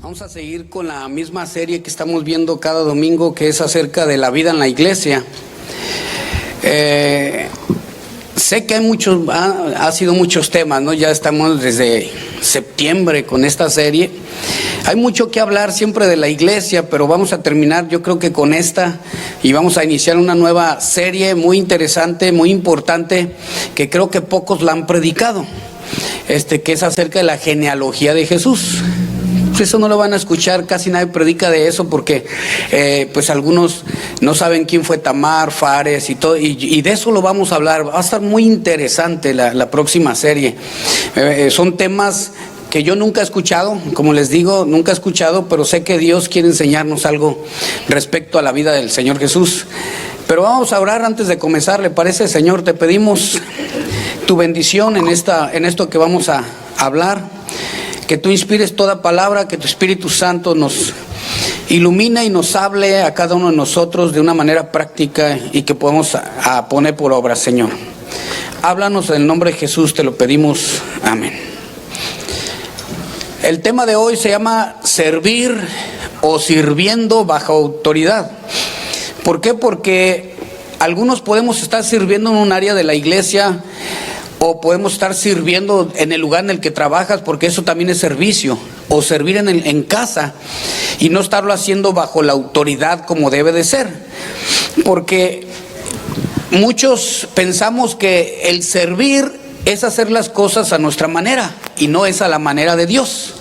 Vamos a seguir con la misma serie que estamos viendo cada domingo, que es acerca de la vida en la iglesia. Sé que hay ha sido muchos temas, ¿no? Ya estamos desde septiembre con esta serie. Hay mucho que hablar siempre de la iglesia, pero vamos a terminar yo creo que con esta, y vamos a iniciar una nueva serie muy interesante, muy importante, que creo que pocos la han predicado, que es acerca de la genealogía de Jesús. Eso no lo van a escuchar, casi nadie predica de eso porque pues algunos no saben quién fue Tamar, Fares y todo, y de eso lo vamos a hablar. Va a estar muy interesante la próxima serie. Son temas que yo nunca he escuchado, como les digo, nunca he escuchado, pero sé que Dios quiere enseñarnos algo respecto a la vida del Señor Jesús. Pero vamos a orar antes de comenzar, ¿le parece? Señor, te pedimos tu bendición en esto que vamos a hablar. Que tú inspires toda palabra, que tu Espíritu Santo nos ilumine y nos hable a cada uno de nosotros de una manera práctica y que podamos a poner por obra, Señor. Háblanos en el nombre de Jesús, te lo pedimos. Amén. El tema de hoy se llama servir o sirviendo bajo autoridad. ¿Por qué? Porque algunos podemos estar sirviendo en un área de la iglesia, o podemos estar sirviendo en el lugar en el que trabajas, porque eso también es servicio, o servir en casa y no estarlo haciendo bajo la autoridad como debe de ser, porque muchos pensamos que el servir es hacer las cosas a nuestra manera y no es a la manera de Dios,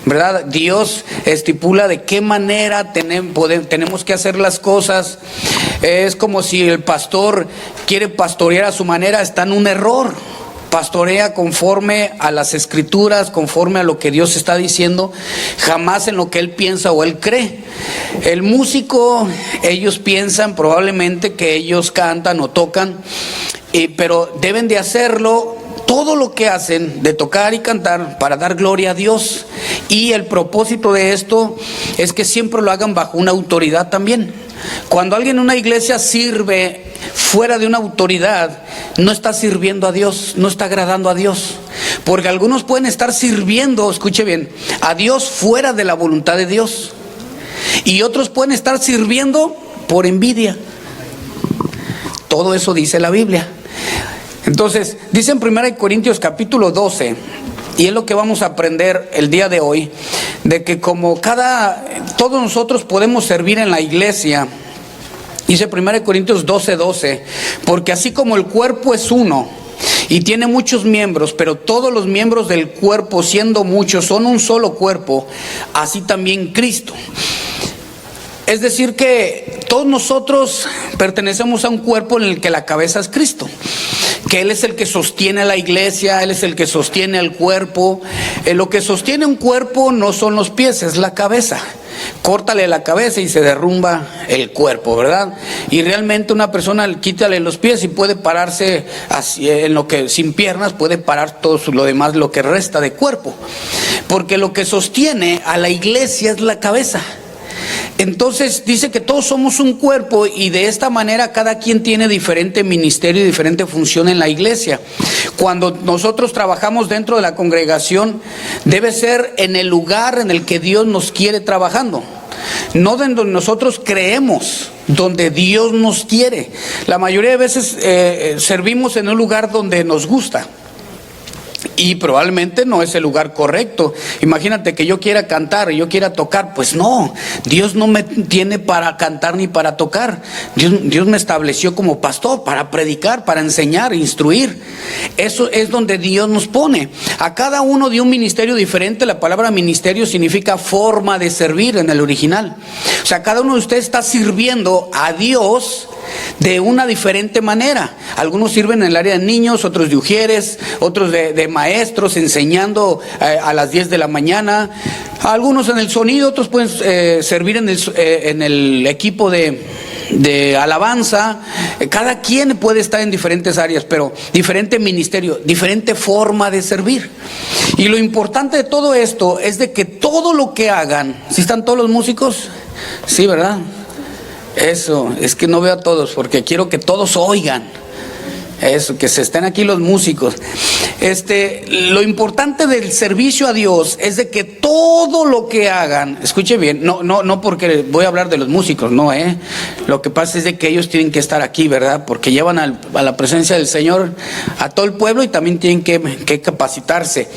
¿verdad? Dios estipula de qué manera tenemos que hacer las cosas. Es como si el pastor quiere pastorear a su manera, está en un error. Pastorea conforme a las escrituras, conforme a lo que Dios está diciendo, jamás en lo que él piensa o él cree. El músico, ellos piensan probablemente que ellos cantan o tocan, pero deben de hacerlo, todo lo que hacen, de tocar y cantar, para dar gloria a Dios. Y el propósito de esto es que siempre lo hagan bajo una autoridad también. Cuando alguien en una iglesia sirve fuera de una autoridad, no está sirviendo a Dios, no está agradando a Dios. Porque algunos pueden estar sirviendo, escuche bien, a Dios fuera de la voluntad de Dios. Y otros pueden estar sirviendo por envidia. Todo eso dice la Biblia. Entonces, dice en 1 Corintios capítulo 12, y es lo que vamos a aprender el día de hoy, de que todos nosotros podemos servir en la iglesia. Dice 1 Corintios 12:12, porque así como el cuerpo es uno y tiene muchos miembros, pero todos los miembros del cuerpo, siendo muchos, son un solo cuerpo, así también Cristo. Es decir que todos nosotros pertenecemos a un cuerpo en el que la cabeza es Cristo, que Él es el que sostiene a la iglesia, Él es el que sostiene al cuerpo. Lo que sostiene un cuerpo no son los pies, es la cabeza. Córtale la cabeza y se derrumba el cuerpo, ¿verdad? Y realmente una persona, quítale los pies y puede pararse así, sin piernas, puede parar todo lo demás, lo que resta de cuerpo. Porque lo que sostiene a la iglesia es la cabeza. Entonces dice que todos somos un cuerpo y de esta manera cada quien tiene diferente ministerio y diferente función en la iglesia. Cuando nosotros trabajamos dentro de la congregación, debe ser en el lugar en el que Dios nos quiere trabajando, no donde nosotros creemos, donde Dios nos quiere. La mayoría de veces servimos en un lugar donde nos gusta, y probablemente no es el lugar correcto. Imagínate que yo quiera cantar y yo quiera tocar, pues no, Dios no me tiene para cantar ni para tocar. Dios me estableció como pastor para predicar, para enseñar, instruir. Eso es donde Dios nos pone. A cada uno de un ministerio diferente. La palabra ministerio significa forma de servir en el original. O sea, cada uno de ustedes está sirviendo a Dios de una diferente manera. Algunos sirven en el área de niños, otros de ujieres, otros de maestros enseñando a las 10 de la mañana, algunos en el sonido, otros pueden servir en el equipo de alabanza. Cada quien puede estar en diferentes áreas, pero diferente ministerio, diferente forma de servir. Y lo importante de todo esto es de que todo lo que hagan, ¿sí están todos los músicos? Sí, ¿verdad? Eso, es que no veo a todos porque quiero que todos oigan. Eso, que se estén aquí los músicos. Lo importante del servicio a Dios es de que todo lo que hagan, escuche bien, no porque voy a hablar de los músicos, no, lo que pasa es de que ellos tienen que estar aquí, ¿verdad? Porque llevan a la presencia del Señor a todo el pueblo y también tienen que capacitarse.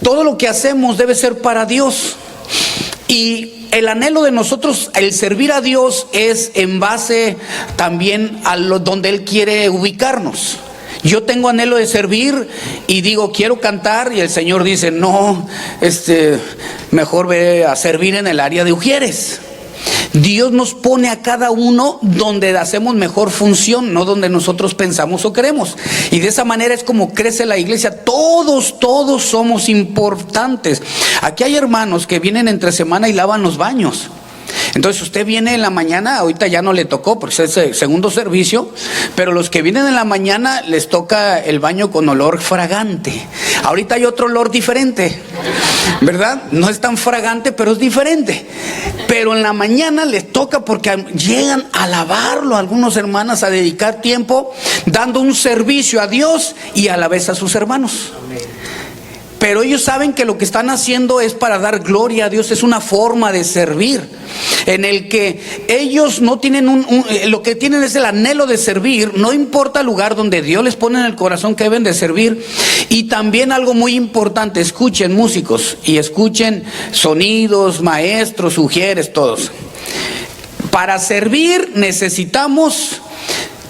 Todo lo que hacemos debe ser para Dios. Y el anhelo de nosotros, el servir a Dios, es en base también a donde Él quiere ubicarnos. Yo tengo anhelo de servir y digo, quiero cantar, y el Señor dice, no, mejor ve a servir en el área de Ujieres. Dios nos pone a cada uno donde hacemos mejor función, no donde nosotros pensamos o queremos. Y de esa manera es como crece la iglesia. Todos somos importantes. Aquí hay hermanos que vienen entre semana y lavan los baños. Entonces usted viene en la mañana, ahorita ya no le tocó porque es el segundo servicio, pero los que vienen en la mañana les toca el baño con olor fragante. Ahorita hay otro olor diferente, ¿verdad? No es tan fragante, pero es diferente. Pero en la mañana les toca porque llegan a lavarlo algunos hermanos, a dedicar tiempo dando un servicio a Dios y a la vez a sus hermanos. Pero ellos saben que lo que están haciendo es para dar gloria a Dios, es una forma de servir, en el que ellos no tienen lo que tienen es el anhelo de servir, no importa el lugar donde Dios les pone en el corazón que deben de servir. Y también algo muy importante, escuchen músicos y escuchen sonidos, maestros, ujieres, todos. Para servir necesitamos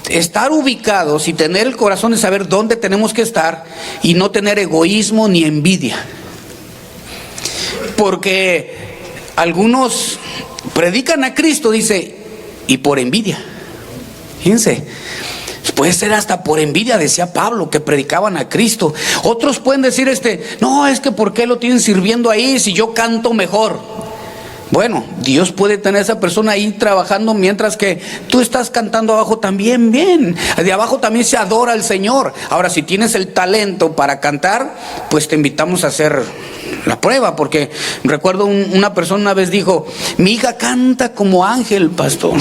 estar ubicados y tener el corazón de saber dónde tenemos que estar y no tener egoísmo ni envidia. Porque algunos predican a Cristo, dice, y por envidia. Fíjense, puede ser hasta por envidia, decía Pablo, que predicaban a Cristo. Otros pueden decir, no, es que ¿por qué lo tienen sirviendo ahí si yo canto mejor? Bueno, Dios puede tener a esa persona ahí trabajando mientras que tú estás cantando abajo también bien. De abajo también se adora al Señor. Ahora, si tienes el talento para cantar, pues te invitamos a hacer la prueba, porque recuerdo una persona una vez dijo, mi hija canta como ángel, pastor.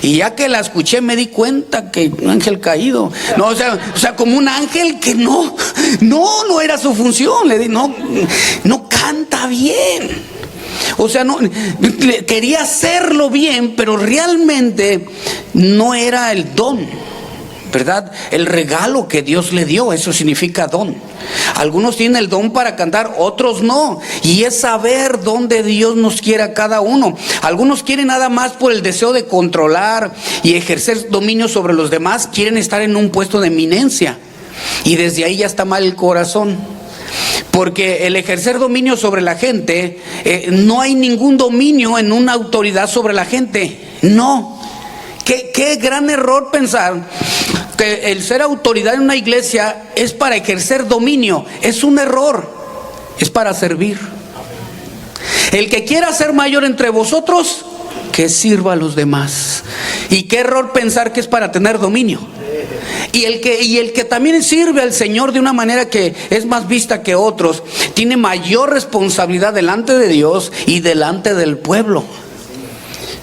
Y ya que la escuché me di cuenta que un ángel caído. No, o sea, como un ángel que no era su función. Le di, no canta bien. O sea, no quería hacerlo bien, pero realmente no era el don, ¿verdad? El regalo que Dios le dio, eso significa don. Algunos tienen el don para cantar, otros no. Y es saber dónde Dios nos quiere a cada uno. Algunos quieren nada más por el deseo de controlar y ejercer dominio sobre los demás, quieren estar en un puesto de eminencia. Y desde ahí ya está mal el corazón. Porque el ejercer dominio sobre la gente, no hay ningún dominio en una autoridad sobre la gente. No. Qué gran error pensar que el ser autoridad en una iglesia es para ejercer dominio. Es un error. Es para servir. El que quiera ser mayor entre vosotros, que sirva a los demás. Y qué error pensar que es para tener dominio. Y el que también sirve al Señor de una manera que es más vista que otros, tiene mayor responsabilidad delante de Dios y delante del pueblo.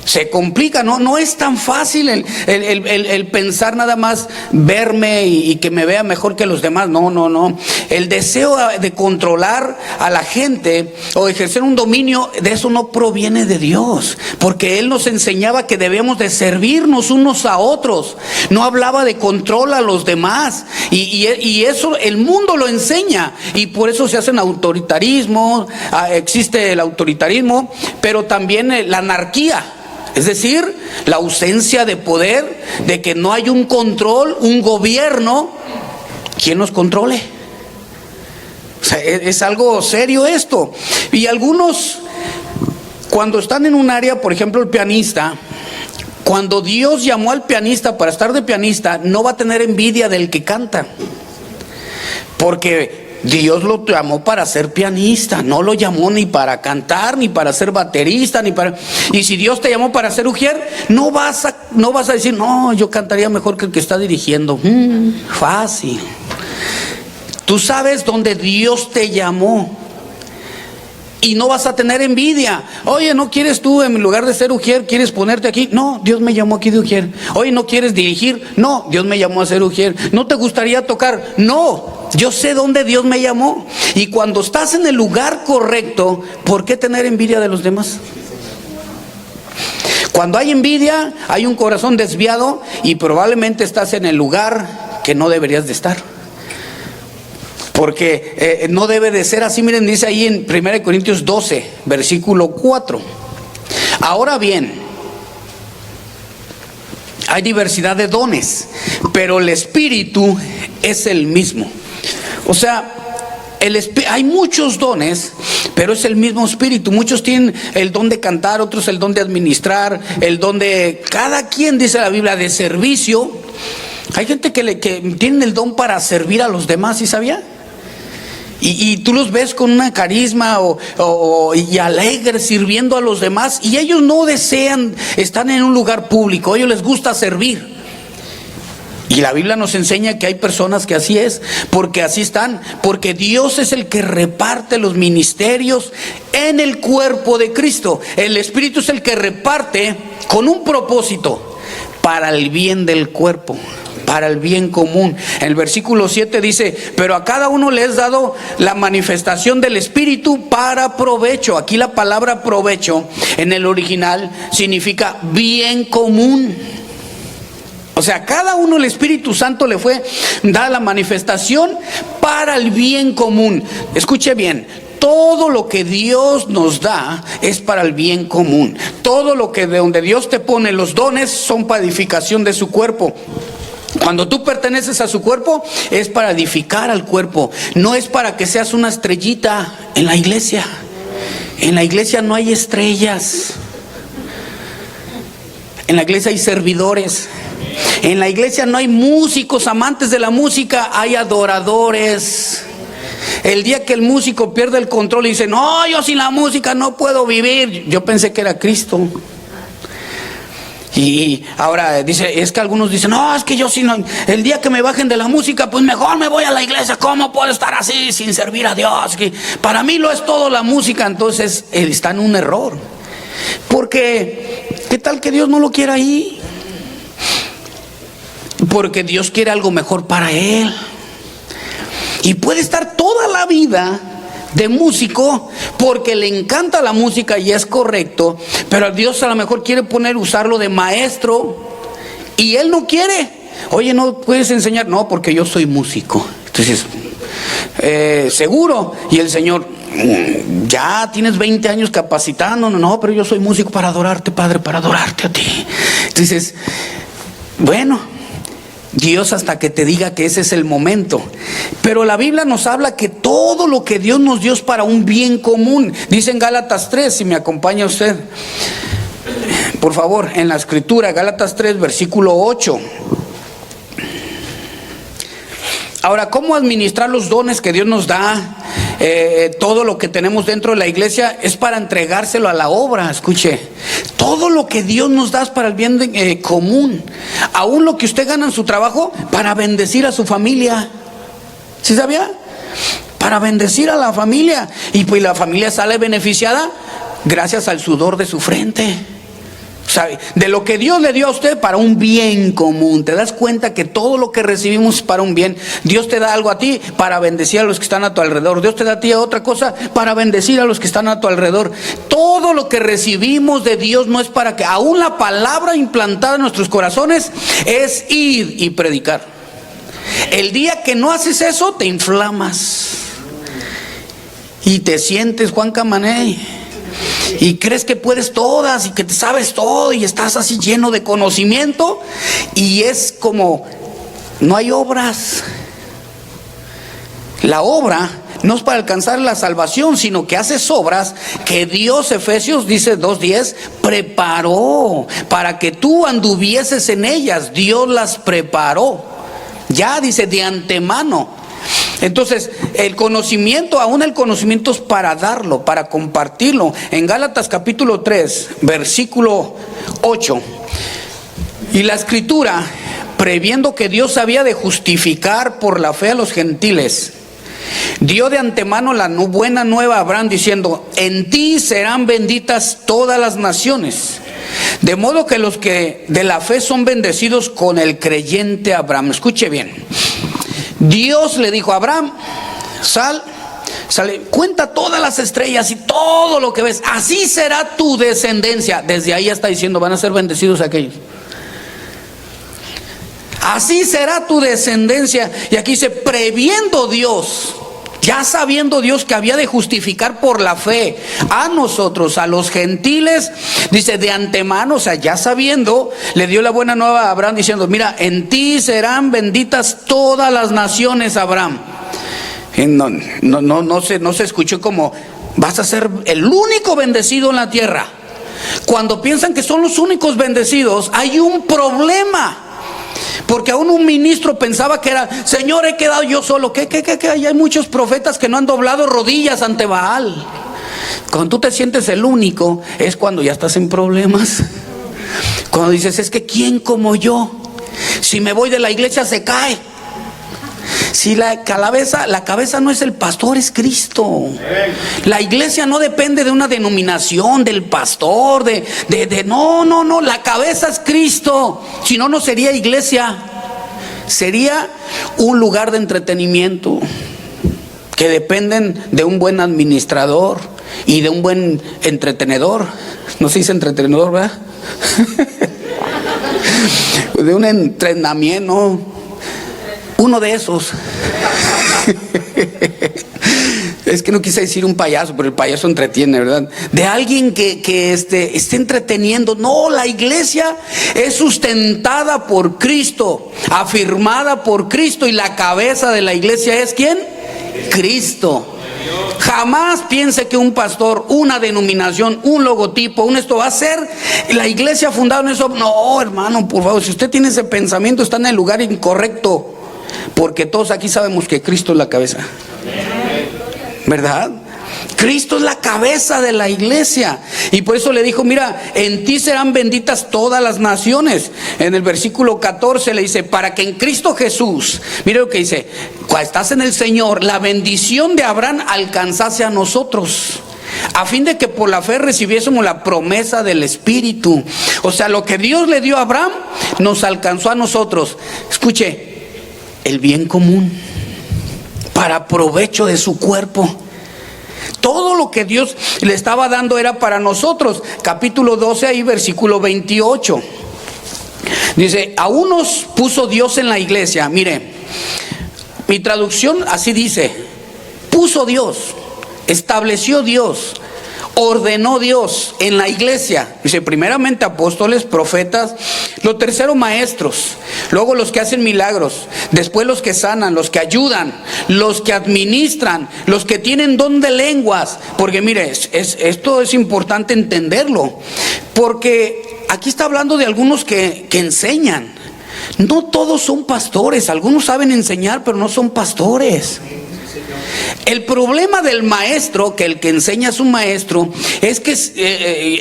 Se complica, no es tan fácil el pensar nada más verme y que me vea mejor que los demás. No. El deseo de controlar a la gente o ejercer un dominio, de eso no proviene de Dios, porque Él nos enseñaba que debemos de servirnos unos a otros. No hablaba de control a los demás, y eso el mundo lo enseña, y por eso se hacen autoritarismo, existe el autoritarismo, pero también la anarquía. Es decir, la ausencia de poder, de que no hay un control, un gobierno, ¿quién nos controle? O sea, es algo serio esto. Y algunos, cuando están en un área, por ejemplo el pianista, cuando Dios llamó al pianista para estar de pianista, no va a tener envidia del que canta, porque Dios lo llamó para ser pianista, no lo llamó ni para cantar, ni para ser baterista, y si Dios te llamó para ser ujier, no vas a decir, no, yo cantaría mejor que el que está dirigiendo. Fácil. Tú sabes dónde Dios te llamó. Y no vas a tener envidia. Oye, ¿no quieres tú, en lugar de ser ujier, quieres ponerte aquí? No, Dios me llamó aquí de ujier. Oye, ¿no quieres dirigir? No, Dios me llamó a ser ujier. ¿No te gustaría tocar? No, yo sé dónde Dios me llamó. Y cuando estás en el lugar correcto, ¿por qué tener envidia de los demás? Cuando hay envidia, hay un corazón desviado y probablemente estás en el lugar que no deberías de estar. Porque no debe de ser así. Miren, dice ahí en 1 Corintios 12, versículo 4. Ahora bien, hay diversidad de dones, pero el Espíritu es el mismo. O sea, hay muchos dones, pero es el mismo Espíritu. Muchos tienen el don de cantar, otros el don de administrar, el don de, cada quien, dice la Biblia, de servicio. Hay gente que tiene el don para servir a los demás, ¿sí sabía? Y tú los ves con una carisma y alegres sirviendo a los demás, y ellos no desean estar en un lugar público, a ellos les gusta servir. Y la Biblia nos enseña que hay personas que así es, porque así están, porque Dios es el que reparte los ministerios en el cuerpo de Cristo. El Espíritu es el que reparte con un propósito, para el bien del cuerpo, para el bien común. El versículo 7 dice: pero a cada uno le es dado la manifestación del Espíritu para provecho. Aquí la palabra provecho en el original significa bien común. O sea, a cada uno el Espíritu Santo le fue dada la manifestación para el bien común. Escuche bien, todo lo que Dios nos da es para el bien común. Todo lo que de donde Dios te pone los dones son para edificación de su cuerpo. Cuando tú perteneces a su cuerpo, es para edificar al cuerpo. No es para que seas una estrellita en la iglesia. En la iglesia no hay estrellas. En la iglesia hay servidores. En la iglesia no hay músicos amantes de la música, hay adoradores. El día que el músico pierde el control y dice: no, yo sin la música no puedo vivir. Yo pensé que era Cristo. Y ahora dice, es que algunos dicen: no, es que yo si no, el día que me bajen de la música, pues mejor me voy a la iglesia. ¿Cómo puedo estar así sin servir a Dios? Que para mí lo es todo la música. Entonces está en un error. Porque ¿qué tal que Dios no lo quiera ahí? Porque Dios quiere algo mejor para él. Y puede estar toda la vida de músico porque le encanta la música y es correcto, pero Dios a lo mejor quiere usarlo de maestro y él no quiere. Oye, ¿no puedes enseñar? No, porque yo soy músico. Entonces, seguro. Y el Señor: ya tienes 20 años capacitando. No, pero yo soy músico para adorarte, Padre, para adorarte a ti. Entonces, bueno, Dios hasta que te diga que ese es el momento. Pero la Biblia nos habla que todo lo que Dios nos dio es para un bien común. Dice en Gálatas 3, si me acompaña usted, por favor, en la escritura, Gálatas 3, versículo 8. Ahora, ¿cómo administrar los dones que Dios nos da? Todo lo que tenemos dentro de la iglesia es para entregárselo a la obra. Escuche, todo lo que Dios nos da es para el bien común. Aún lo que usted gana en su trabajo, para bendecir a su familia. ¿Sí sabía? Para bendecir a la familia. Y pues la familia sale beneficiada gracias al sudor de su frente. ¿Sabe? De lo que Dios le dio a usted para un bien común. Te das cuenta que todo lo que recibimos es para un bien. Dios te da algo a ti para bendecir a los que están a tu alrededor. Dios te da a ti otra cosa para bendecir a los que están a tu alrededor. Todo lo que recibimos de Dios no es para que, aún la palabra implantada en nuestros corazones es ir y predicar. El día que no haces eso, te inflamas y te sientes Juan Camaney. Y crees que puedes todas y que te sabes todo y estás así lleno de conocimiento, y es como no hay obras. La obra no es para alcanzar la salvación, sino que haces obras que Dios, Efesios dice 2:10, preparó para que tú anduvieses en ellas. Dios las preparó, ya dice, de antemano. Entonces, el conocimiento, aún el conocimiento es para darlo, para compartirlo. En Gálatas capítulo 3, versículo 8. Y la escritura, previendo que Dios había de justificar por la fe a los gentiles, dio de antemano la buena nueva a Abraham diciendo: en ti serán benditas todas las naciones. De modo que los que de la fe son bendecidos con el creyente Abraham. Escuche bien. Dios le dijo a Abraham: sale, cuenta todas las estrellas y todo lo que ves. Así será tu descendencia. Desde ahí ya está diciendo: van a ser bendecidos aquellos. Así será tu descendencia. Y aquí dice: previendo Dios, ya sabiendo Dios que había de justificar por la fe a nosotros, a los gentiles, dice de antemano, o sea, ya sabiendo, le dio la buena nueva a Abraham diciendo: mira, en ti serán benditas todas las naciones, Abraham. No se escuchó como: vas a ser el único bendecido en la tierra. Cuando piensan que son los únicos bendecidos, hay un problema. Porque aún un ministro pensaba que era: Señor, he quedado yo solo. ¿Qué? Hay muchos profetas que no han doblado rodillas ante Baal. Cuando tú te sientes el único, es cuando ya estás en problemas. Cuando dices: es que ¿quién como yo? Si me voy de la iglesia se cae. Si la cabeza no es el pastor, es Cristo. La iglesia no depende de una denominación, del pastor, no, la cabeza es Cristo. Si no, no sería iglesia. Sería un lugar de entretenimiento que dependen de un buen administrador y de un buen entretenedor. No se dice entretenedor, ¿verdad? De un entrenamiento. Uno de esos. Es que no quise decir un payaso, pero el payaso entretiene, ¿verdad? De alguien que esté entreteniendo. No, la iglesia es sustentada por Cristo, afirmada por Cristo, y la cabeza de la iglesia es ¿quién? Cristo. Jamás piense que un pastor, una denominación, un logotipo, esto va a ser la iglesia fundada en eso. No, hermano, por favor, si usted tiene ese pensamiento, está en el lugar incorrecto. Porque todos aquí sabemos que Cristo es la cabeza, ¿verdad? Cristo es la cabeza de la iglesia. Y por eso le dijo: mira, en ti serán benditas todas las naciones. En el versículo 14 le dice: para que en Cristo Jesús, mire lo que dice, cuando estás en el Señor, la bendición de Abraham alcanzase a nosotros, a fin de que por la fe recibiésemos la promesa del Espíritu. O sea, lo que Dios le dio a Abraham nos alcanzó a nosotros. Escuche: el bien común, para provecho de su cuerpo. Todo lo que Dios le estaba dando era para nosotros. Capítulo 12, ahí versículo 28. Dice: a unos puso Dios en la iglesia. Mire, mi traducción así dice: puso Dios, estableció Dios, ordenó Dios en la iglesia. Dice: primeramente apóstoles, profetas, lo tercero maestros, luego los que hacen milagros, después los que sanan, los que ayudan, los que administran, los que tienen don de lenguas. Porque mire, esto es importante entenderlo, porque aquí está hablando de algunos que enseñan. No todos son pastores. Algunos saben enseñar, pero no son pastores. El problema del maestro, que el que enseña es un maestro, es que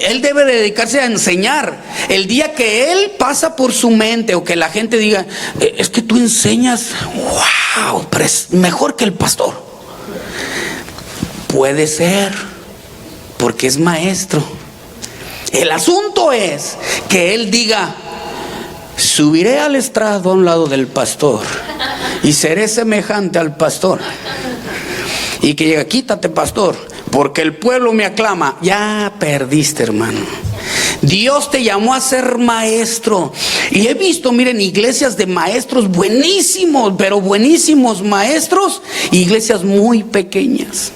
él debe dedicarse a enseñar. El día que él pasa por su mente, o que la gente diga: es que tú enseñas, wow, pero es mejor que el pastor. Puede ser, porque es maestro. El asunto es que él diga: subiré al estrado a un lado del pastor y seré semejante al pastor. Y que llega: quítate, pastor, porque el pueblo me aclama. Ya perdiste, hermano. Dios te llamó a ser maestro. Y he visto, miren, iglesias de maestros buenísimos, pero buenísimos maestros, iglesias muy pequeñas.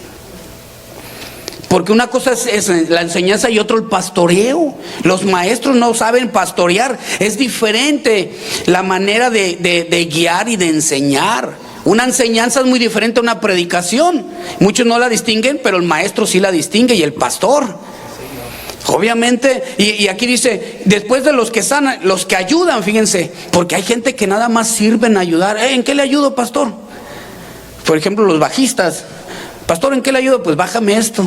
Porque una cosa es la enseñanza y otro el pastoreo. Los maestros no saben pastorear. Es diferente la manera de guiar y de enseñar. Una enseñanza es muy diferente a una predicación. Muchos no la distinguen, pero el maestro sí la distingue, y el pastor. Obviamente, y aquí dice: después de los que sanan, los que ayudan. Fíjense, porque hay gente que nada más sirven a ayudar. ¿En qué le ayudo, pastor? Por ejemplo, los bajistas. Pastor, ¿en qué le ayudo? Pues bájame esto.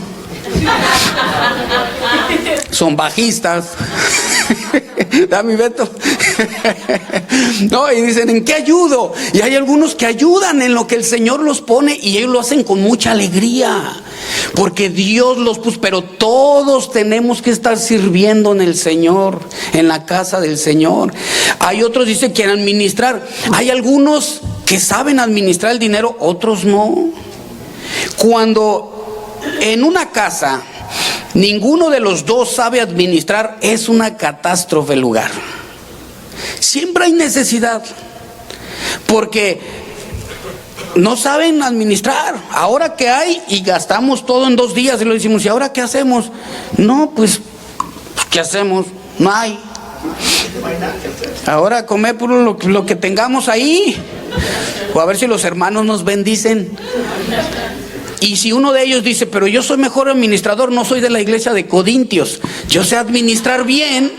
Son bajistas. Da mi Beto. No, y dicen, ¿en qué ayudo? Y hay algunos que ayudan en lo que el Señor los pone y ellos lo hacen con mucha alegría, porque Dios los puso. Pero todos tenemos que estar sirviendo en el Señor, en la casa del Señor. Hay otros, dice, que quieren administrar. Hay algunos que saben administrar el dinero, otros no. Cuando en una casa ninguno de los dos sabe administrar, es una catástrofe el lugar. Siempre hay necesidad, porque no saben administrar. Ahora que hay, y gastamos todo en 2 días, y lo decimos, ¿y ahora qué hacemos? No, pues, ¿qué hacemos? No hay. Ahora comer por lo que tengamos ahí, o a ver si los hermanos nos bendicen. Y si uno de ellos dice, pero yo soy mejor administrador, no soy de la iglesia de Corintios, yo sé administrar bien,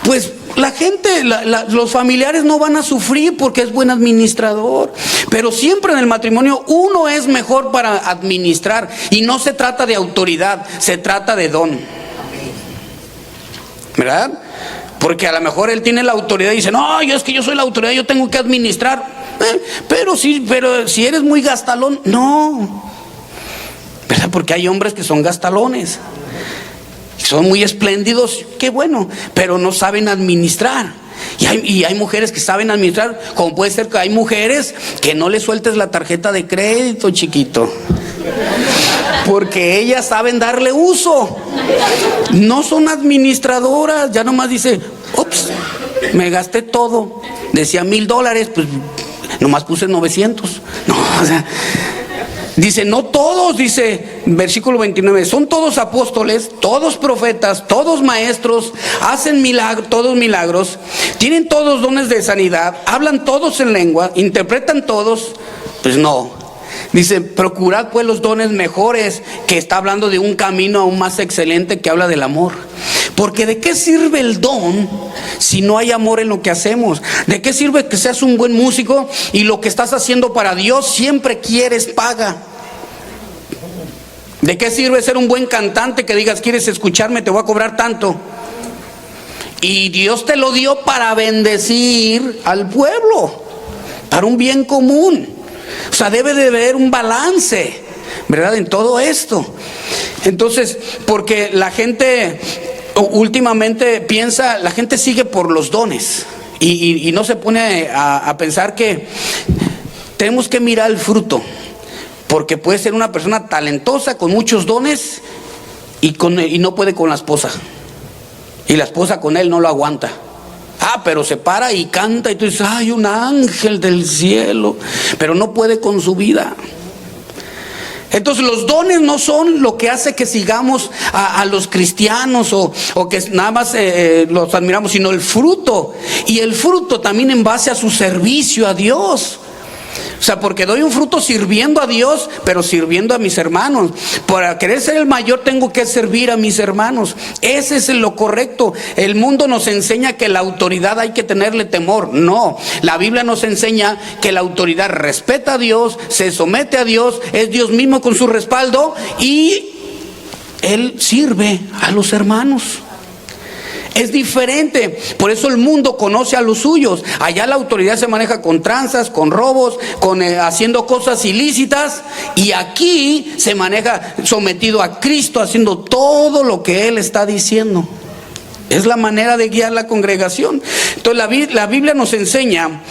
pues la gente, los familiares no van a sufrir porque es buen administrador. Pero siempre en el matrimonio uno es mejor para administrar, y no se trata de autoridad, se trata de don, ¿verdad? Porque a lo mejor él tiene la autoridad y dice, no, es que yo soy la autoridad, yo tengo que administrar. Pero si eres muy gastalón, no, ¿verdad? Porque hay hombres que son gastalones, son muy espléndidos, qué bueno, pero no saben administrar. Y hay mujeres que saben administrar, como puede ser que hay mujeres que no le sueltes la tarjeta de crédito, chiquito, porque ellas saben darle uso. No son administradoras, ya nomás dice, ups, me gasté todo, decía $1,000, pues nomás puse 900. No, o sea, dice, no todos, dice versículo 29, son todos apóstoles, todos profetas, todos maestros, hacen todos milagros, tienen todos dones de sanidad, hablan todos en lengua, interpretan todos. Pues no. Dice, procurad pues los dones mejores, que está hablando de un camino aún más excelente que habla del amor. Porque ¿de qué sirve el don si no hay amor en lo que hacemos? ¿De qué sirve que seas un buen músico y lo que estás haciendo para Dios siempre quieres paga? ¿De qué sirve ser un buen cantante que digas, quieres escucharme, te voy a cobrar tanto? Y Dios te lo dio para bendecir al pueblo, para un bien común. O sea, debe de haber un balance, ¿verdad? En todo esto. Entonces, porque la gente últimamente piensa, la gente sigue por los dones y no se pone a pensar que tenemos que mirar el fruto, porque puede ser una persona talentosa con muchos dones y no puede con la esposa, y la esposa con él no lo aguanta. Pero se para y canta y tú dices, ay, un ángel del cielo, pero no puede con su vida. Entonces los dones no son lo que hace que sigamos a los cristianos o que nada más los admiramos, sino el fruto. Y el fruto también en base a su servicio a Dios. O sea, porque doy un fruto sirviendo a Dios, pero sirviendo a mis hermanos. Para querer ser el mayor tengo que servir a mis hermanos. Ese es lo correcto. El mundo nos enseña que la autoridad hay que tenerle temor. No, la Biblia nos enseña que la autoridad respeta a Dios, se somete a Dios, es Dios mismo con su respaldo y Él sirve a los hermanos. Es diferente, por eso el mundo conoce a los suyos. Allá la autoridad se maneja con tranzas, con robos, con haciendo cosas ilícitas, y aquí se maneja sometido a Cristo, haciendo todo lo que Él está diciendo. Es la manera de guiar la congregación. Entonces la Biblia nos enseña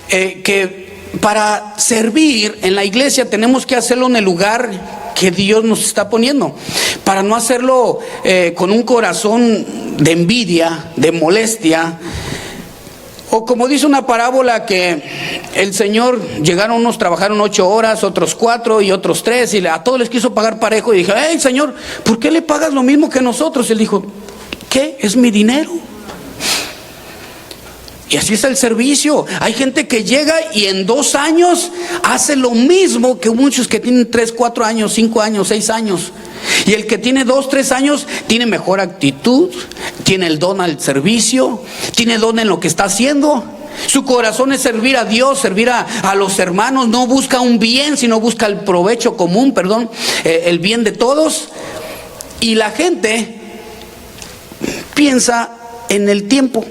que para servir en la iglesia tenemos que hacerlo en el lugar que Dios nos está poniendo, para no hacerlo con un corazón de envidia, de molestia, o como dice una parábola que el Señor, llegaron unos, trabajaron 8 horas, otros 4 y otros 3, y a todos les quiso pagar parejo, y dije, hey Señor, ¿por qué le pagas lo mismo que nosotros? Y él dijo, ¿qué? Es mi dinero. Y así es el servicio. Hay gente que llega y en 2 años hace lo mismo que muchos que tienen 3, 4 años, 5 años, 6 años. Y el que tiene 2, 3 años tiene mejor actitud, tiene el don al servicio, tiene don en lo que está haciendo. Su corazón es servir a Dios, servir a los hermanos. No busca un bien, sino busca el provecho común, el bien de todos. Y la gente piensa en el tiempo.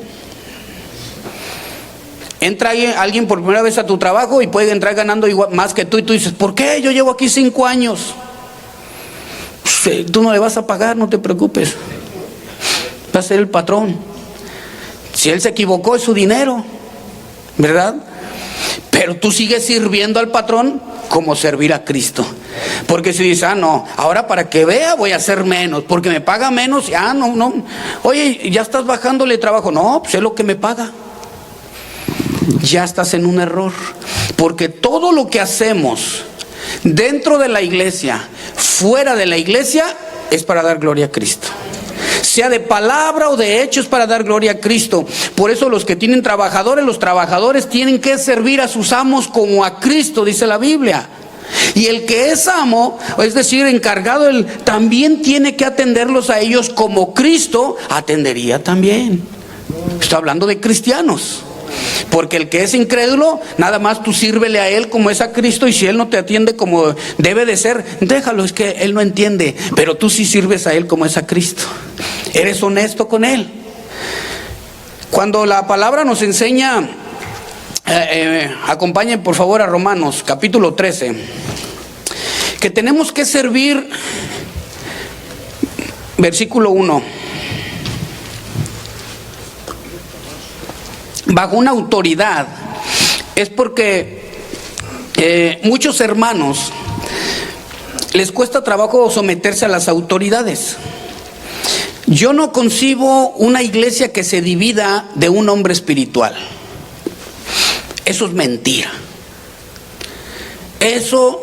Entra alguien por primera vez a tu trabajo y puede entrar ganando igual, más que tú, y tú dices, ¿por qué? Yo llevo aquí 5 años. Tú no le vas a pagar, no te preocupes. Va a ser el patrón. Si él se equivocó, es su dinero, ¿verdad? Pero tú sigues sirviendo al patrón como servir a Cristo. Porque si dices, no, ahora para que vea voy a hacer menos, porque me paga menos, no. Oye, ya estás bajándole trabajo. No, pues es lo que me paga. Ya estás en un error. Porque todo lo que hacemos dentro de la iglesia, fuera de la iglesia, es para dar gloria a Cristo. Sea de palabra o de hecho, es para dar gloria a Cristo. Por eso los que tienen trabajadores, los trabajadores tienen que servir a sus amos como a Cristo, dice la Biblia. Y el que es amo, es decir, encargado, él también tiene que atenderlos a ellos como Cristo atendería también. Estoy hablando de cristianos. Porque el que es incrédulo, nada más tú sírvele a él como es a Cristo, y si él no te atiende como debe de ser, déjalo, es que él no entiende. Pero tú sí sirves a él como es a Cristo. Eres honesto con él. Cuando la palabra nos enseña, acompañen por favor a Romanos capítulo 13, que tenemos que servir, versículo 1, bajo una autoridad. Es porque muchos hermanos les cuesta trabajo someterse a las autoridades. Yo no concibo una iglesia que se divida de un hombre espiritual. Eso es mentira. Eso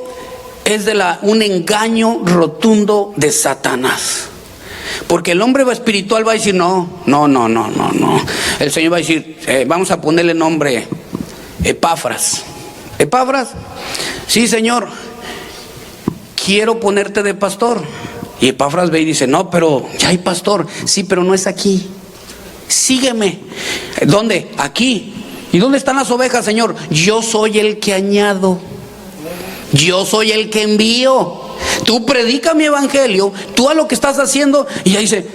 es un engaño rotundo de Satanás. Porque el hombre espiritual va a decir, no. El Señor va a decir, vamos a ponerle nombre, Epafras. ¿Epafras? Sí, Señor, quiero ponerte de pastor. Y Epafras ve y dice, no, pero ya hay pastor. Sí, pero no es aquí. Sígueme. ¿Dónde? Aquí. ¿Y dónde están las ovejas, Señor? Yo soy el que añado. Yo soy el que envío. Tú predica mi evangelio, tú a lo que estás haciendo. Y ya dice,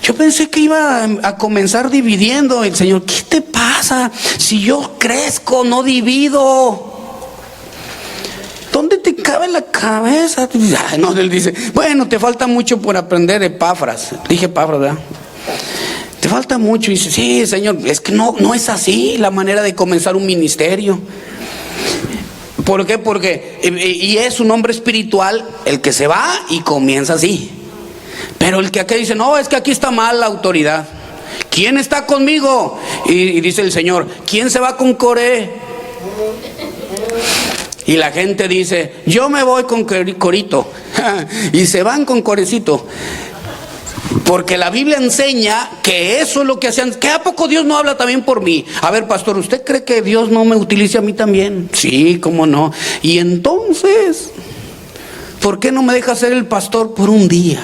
yo pensé que iba a comenzar dividiendo. El Señor, ¿qué te pasa? Si yo crezco, no divido. ¿Dónde te cabe la cabeza? No, él dice, bueno, te falta mucho por aprender, Epafras. Dije Epafras, ¿verdad? Te falta mucho. Y dice, sí, Señor, es que no es así la manera de comenzar un ministerio. ¿Por qué? Porque y es un hombre espiritual el que se va y comienza así. Pero el que aquí dice, no, es que aquí está mal la autoridad. ¿Quién está conmigo? Y dice el Señor, ¿quién se va con Coré? Y la gente dice, yo me voy con Corito. Y se van con Corecito. Porque la Biblia enseña que eso es lo que hacían. ¿Que a poco Dios no habla también por mí? A ver, pastor, ¿usted cree que Dios no me utilice a mí también? Sí, ¿cómo no? Y entonces, ¿por qué no me deja ser el pastor por un día?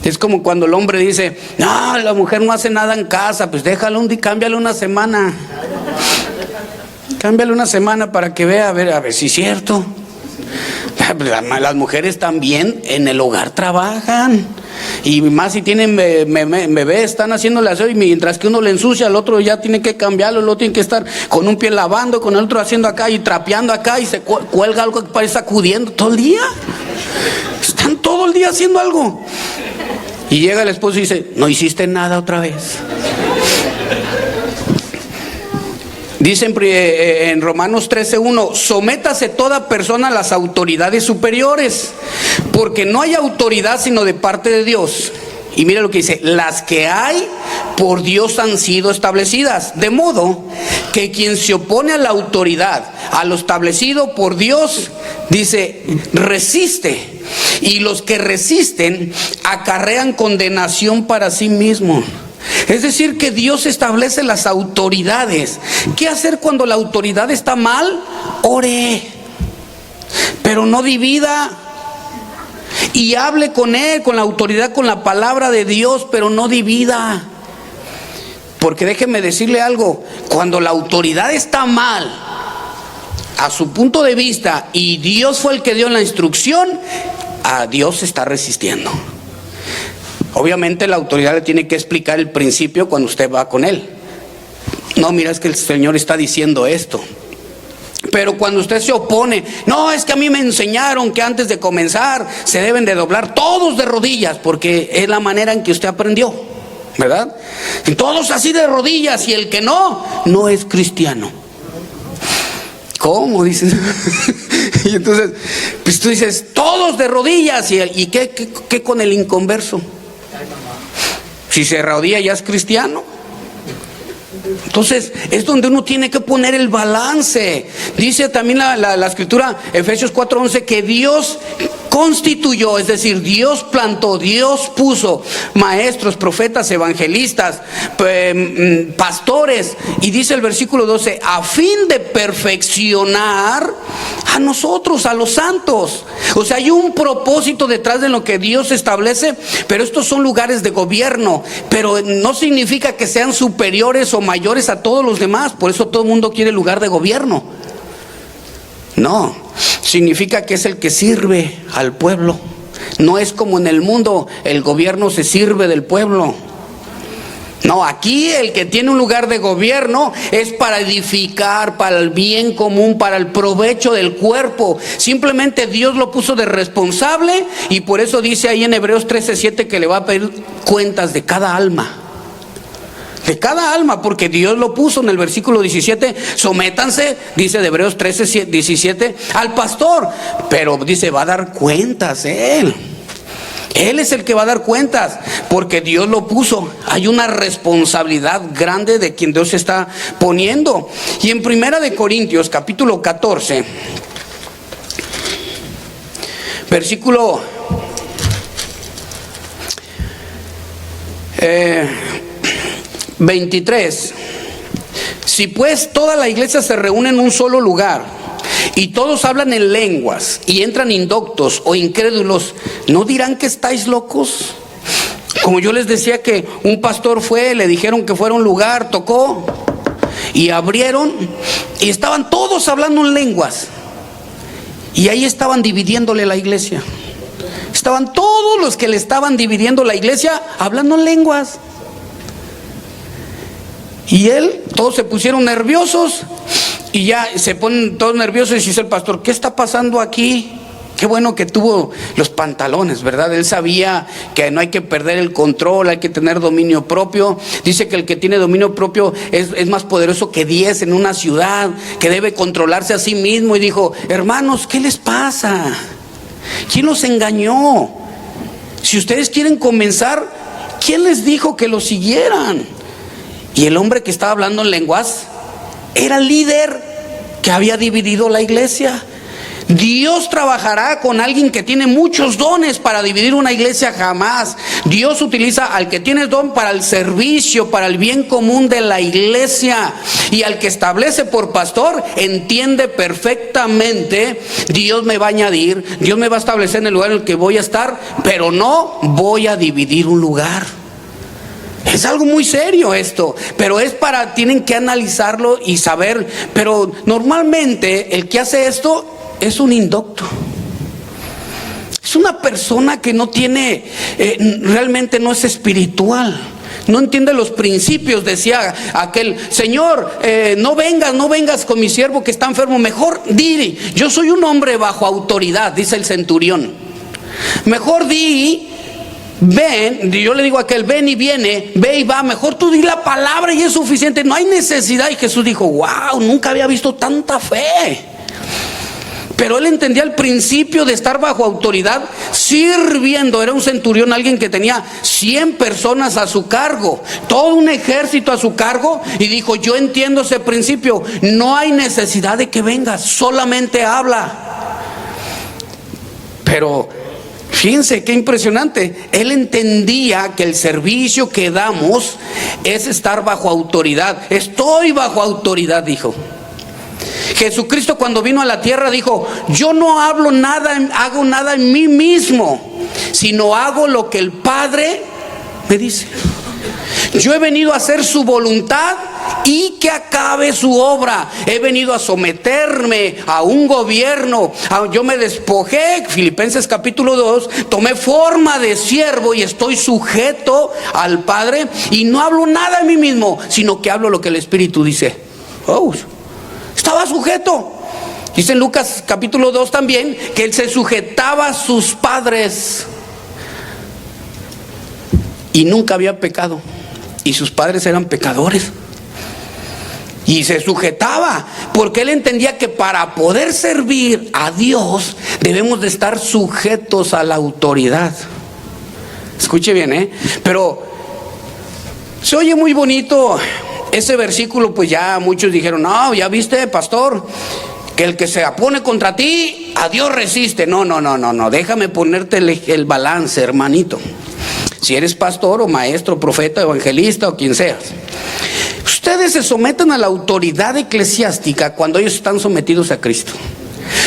Es como cuando el hombre dice, no, la mujer no hace nada en casa. Pues déjalo un día, cámbiale una semana. Cámbiale una semana para que vea, a ver si es cierto. Las mujeres también en el hogar trabajan. Y más si tienen bebé, están haciéndole aseo. Y mientras que uno le ensucia, el otro ya tiene que cambiarlo. El otro tiene que estar con un pie lavando, con el otro haciendo acá y trapeando acá. Y se cuelga algo que parece sacudiendo todo el día. Están todo el día haciendo algo. Y llega el esposo y dice, no hiciste nada otra vez. Dice en Romanos 13:1, sométase toda persona a las autoridades superiores, porque no hay autoridad sino de parte de Dios. Y mira lo que dice, las que hay por Dios han sido establecidas, de modo que quien se opone a la autoridad, a lo establecido por Dios, dice, resiste. Y los que resisten acarrean condenación para sí mismos. Es decir, que Dios establece las autoridades. ¿Qué hacer cuando la autoridad está mal? Ore, pero no divida. Y hable con él, con la autoridad, con la palabra de Dios, pero no divida. Porque déjeme decirle algo, cuando la autoridad está mal, a su punto de vista, y Dios fue el que dio la instrucción, a Dios se está resistiendo. Obviamente la autoridad le tiene que explicar el principio cuando usted va con él. No, mira, es que el Señor está diciendo esto. Pero cuando usted se opone, no, es que a mí me enseñaron que antes de comenzar se deben de doblar todos de rodillas, porque es la manera en que usted aprendió, ¿verdad? Y todos así de rodillas, y el que no es cristiano. ¿Cómo? Dices. Y entonces, pues tú dices, todos de rodillas, ¿y qué con el inconverso? Si se arrodilla ya es cristiano. Entonces es donde uno tiene que poner el balance. Dice también la escritura, Efesios 4:11, que Dios constituyó, es decir, Dios plantó, Dios puso maestros, profetas, evangelistas, pastores, y dice el versículo 12, a fin de perfeccionar a nosotros, a los santos. O sea, hay un propósito detrás de lo que Dios establece, pero estos son lugares de gobierno, pero no significa que sean superiores o mayores a todos los demás. Por eso todo el mundo quiere lugar de gobierno. No, significa que es el que sirve al pueblo. No es como en el mundo, el gobierno se sirve del pueblo. No, aquí el que tiene un lugar de gobierno es para edificar, para el bien común, para el provecho del cuerpo. Simplemente Dios lo puso de responsable, y por eso dice ahí en Hebreos 13:7 que le va a pedir cuentas de cada alma. De cada alma, porque Dios lo puso en el versículo 17, sométanse, dice de Hebreos 13:17, al pastor, pero dice, va a dar cuentas él. Él es el que va a dar cuentas, porque Dios lo puso. Hay una responsabilidad grande de quien Dios está poniendo. Y en 1 de Corintios, capítulo 14, versículo 23. Si pues toda la iglesia se reúne en un solo lugar y todos hablan en lenguas y entran indoctos o incrédulos, ¿no dirán que estáis locos? Como yo les decía que un pastor le dijeron que fuera a un lugar, tocó y abrieron y estaban todos hablando en lenguas, y ahí estaban dividiéndole la iglesia. Estaban todos los que le estaban dividiendo la iglesia hablando en lenguas. Y todos se pusieron nerviosos, y ya se ponen todos nerviosos, y dice el pastor, ¿qué está pasando aquí? Qué bueno que tuvo los pantalones, ¿verdad? Él sabía que no hay que perder el control, hay que tener dominio propio. Dice que el que tiene dominio propio es más poderoso que 10 en una ciudad, que debe controlarse a sí mismo. Y dijo, hermanos, ¿qué les pasa? ¿Quién los engañó? Si ustedes quieren comenzar, ¿quién les dijo que lo siguieran? Y el hombre que estaba hablando en lenguas era el líder que había dividido la iglesia. Dios trabajará con alguien que tiene muchos dones para dividir una iglesia, jamás. Dios utiliza al que tiene don para el servicio, para el bien común de la iglesia. Y al que establece por pastor, entiende perfectamente, Dios me va a añadir, Dios me va a establecer en el lugar en el que voy a estar, pero no voy a dividir un lugar. Es algo muy serio esto, pero tienen que analizarlo y saber. Pero normalmente el que hace esto es un indocto. Es una persona que no tiene, realmente no es espiritual. No entiende los principios. Decía aquel, Señor, no vengas con mi siervo que está enfermo. Mejor di, yo soy un hombre bajo autoridad, dice el centurión. Mejor di, ven, yo le digo a aquel, ven y viene, ve y va, mejor tú di la palabra y es suficiente, no hay necesidad. Y Jesús dijo, wow, nunca había visto tanta fe. Pero él entendía el principio de estar bajo autoridad, sirviendo. Era un centurión, alguien que tenía 100 personas a su cargo, todo un ejército a su cargo, y dijo, yo entiendo ese principio, no hay necesidad de que vengas, solamente habla. Pero fíjense qué impresionante, él entendía que el servicio que damos es estar bajo autoridad. Estoy bajo autoridad, dijo. Jesucristo cuando vino a la tierra dijo, yo no hago nada en mí mismo, sino hago lo que el Padre me dice. Yo he venido a hacer su voluntad y que acabe su obra. He venido a someterme a un gobierno. Yo me despojé, Filipenses capítulo 2, tomé forma de siervo y estoy sujeto al Padre, y no hablo nada de mí mismo, sino que hablo lo que el Espíritu dice. Oh, estaba sujeto. Dice en Lucas capítulo 2 también que él se sujetaba a sus padres y nunca había pecado, y sus padres eran pecadores, y se sujetaba porque él entendía que para poder servir a Dios debemos de estar sujetos a la autoridad. Escuche bien, pero se oye muy bonito ese versículo. Pues ya muchos dijeron: no, ya viste, pastor, que el que se opone contra ti, a Dios resiste. No, déjame ponerte el balance, hermanito. Si eres pastor o maestro, profeta, evangelista o quien seas, ustedes se someten a la autoridad eclesiástica cuando ellos están sometidos a Cristo.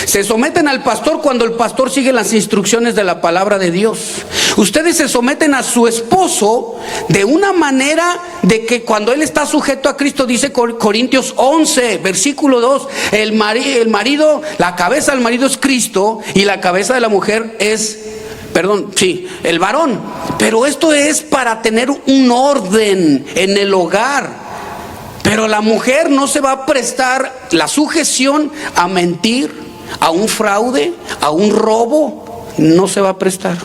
Se someten al pastor cuando el pastor sigue las instrucciones de la palabra de Dios. Ustedes se someten a su esposo de una manera de que cuando él está sujeto a Cristo, dice Corintios 11, versículo 2, el marido, la cabeza del marido es Cristo y la cabeza de la mujer es, el varón. Pero esto es para tener un orden en el hogar. Pero la mujer no se va a prestar la sujeción a mentir, a un fraude, a un robo. No se va a prestar.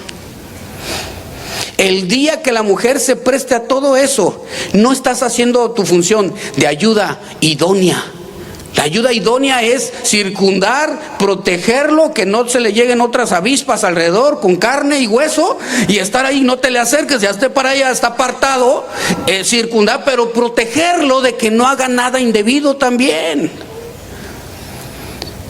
El día que la mujer se preste a todo eso, no estás haciendo tu función de ayuda idónea. La ayuda idónea es circundar, protegerlo, que no se le lleguen otras avispas alrededor con carne y hueso, y estar ahí, no te le acerques, ya esté para allá, está apartado, circundar, pero protegerlo de que no haga nada indebido también.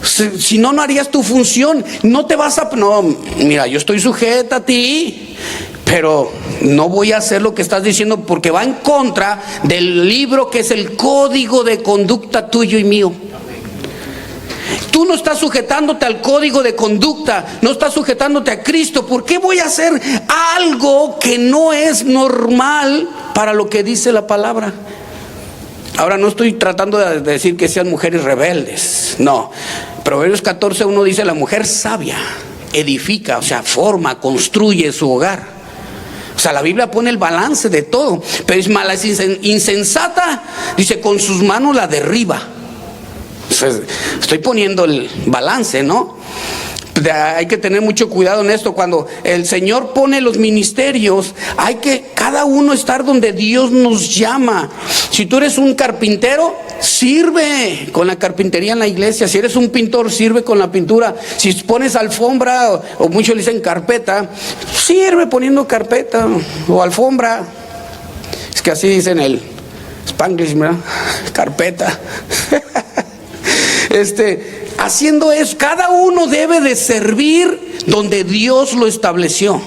Si no, no harías tu función. No te vas a... No, mira, yo estoy sujeta a ti, pero no voy a hacer lo que estás diciendo, porque va en contra del libro que es el código de conducta tuyo y mío. Tú no estás sujetándote al código de conducta, no estás sujetándote a Cristo. ¿Por qué voy a hacer algo que no es normal para lo que dice la palabra? Ahora, no estoy tratando de decir que sean mujeres rebeldes, no. Proverbios 14:1 dice: la mujer sabia edifica, o sea, forma, construye su hogar. O sea, la Biblia pone el balance de todo. Pero es mala, es insensata, dice, con sus manos la derriba. O sea, estoy poniendo el balance, ¿no? Hay que tener mucho cuidado en esto. Cuando el Señor pone los ministerios, hay que cada uno estar donde Dios nos llama. Si tú eres un carpintero, sirve con la carpintería en la iglesia. Si eres un pintor, sirve con la pintura. Si pones alfombra, o muchos le dicen carpeta, sirve poniendo carpeta o alfombra. Es que así dicen el Spanglish, ¿verdad? Carpeta. Haciendo eso, cada uno debe de servir donde Dios lo estableció,